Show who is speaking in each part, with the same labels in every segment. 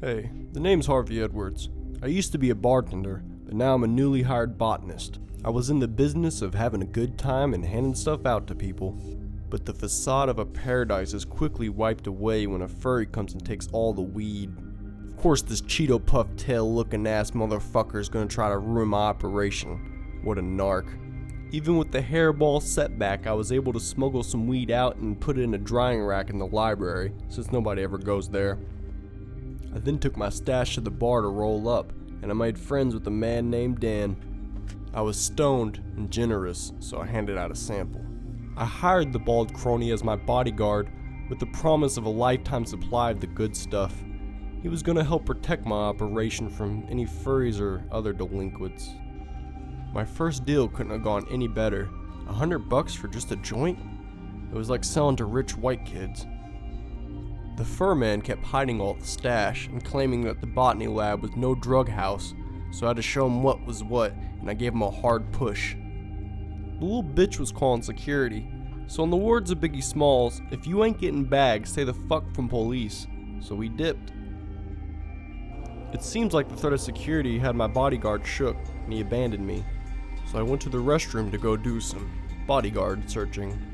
Speaker 1: Hey, the name's Harvey Edwards. I used to be a bartender, but now I'm a newly hired botanist. I was in the business of having a good time and handing stuff out to people. But the facade of a paradise is quickly wiped away when a furry comes and takes all the weed. Of course, this Cheeto Puff tail looking ass motherfucker is gonna try to ruin my operation. What a narc. Even with the hairball setback, I was able to smuggle some weed out and put it in a drying rack in the library, since nobody ever goes there. I then took my stash to the bar to roll up, and I made friends with a man named Dan. I was stoned and generous, so I handed out a sample. I hired the bald crony as my bodyguard with the promise of a lifetime supply of the good stuff. He was going to help protect my operation from any furries or other delinquents. My first deal couldn't have gone any better. $100 for just a joint? It was like selling to rich white kids. The fur man kept hiding all the stash and claiming that the botany lab was no drug house, so I had to show him what was what, and I gave him a hard push. The little bitch was calling security, so in the words of Biggie Smalls, if you ain't getting bagged, stay the fuck from police. So we dipped. It seems like the threat of security had my bodyguard shook, and he abandoned me, so I went to the restroom to go do some bodyguard searching.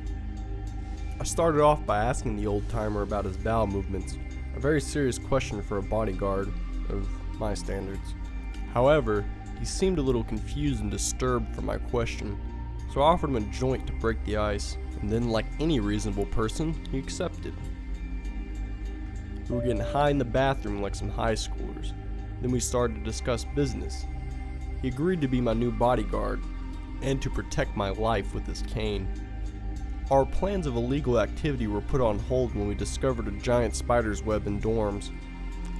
Speaker 1: I started off by asking the old timer about his bowel movements, a very serious question for a bodyguard of my standards. However, he seemed a little confused and disturbed from my question, so I offered him a joint to break the ice, and then, like any reasonable person, he accepted. We were getting high in the bathroom like some high schoolers. Then we started to discuss business. He agreed to be my new bodyguard, and to protect my life with his cane. Our plans of illegal activity were put on hold when we discovered a giant spider's web in dorms.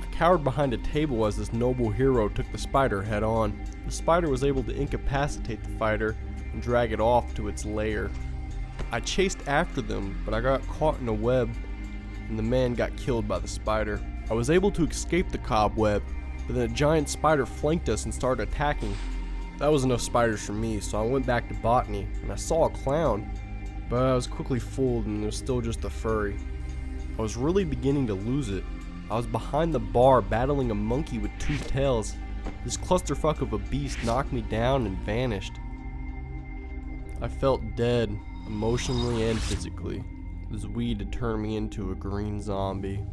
Speaker 1: I cowered behind a table as this noble hero took the spider head on. The spider was able to incapacitate the fighter and drag it off to its lair. I chased after them, but I got caught in a web, and the man got killed by the spider. I was able to escape the cobweb, but then a giant spider flanked us and started attacking. That was enough spiders for me, so I went back to botany, and I saw a clown. But I was quickly fooled and it was still just a furry. I was really beginning to lose it. I was behind the bar battling a monkey with two tails. This clusterfuck of a beast knocked me down and vanished. I felt dead, emotionally and physically. This weed had turned me into a green zombie.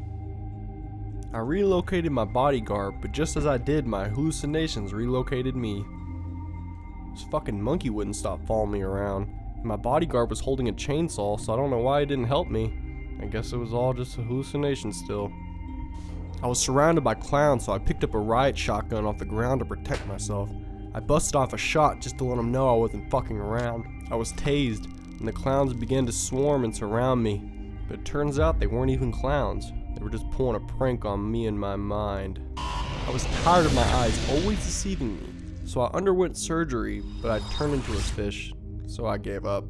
Speaker 1: I relocated my bodyguard, but just as I did, my hallucinations relocated me. This fucking monkey wouldn't stop following me around. My bodyguard was holding a chainsaw, so I don't know why he didn't help me. I guess it was all just a hallucination still. I was surrounded by clowns, so I picked up a riot shotgun off the ground to protect myself. I busted off a shot just to let them know I wasn't fucking around. I was tased, and the clowns began to swarm and surround me. But it turns out they weren't even clowns. They were just pulling a prank on me and my mind. I was tired of my eyes always deceiving me, so I underwent surgery, but I turned into a fish. So I gave up.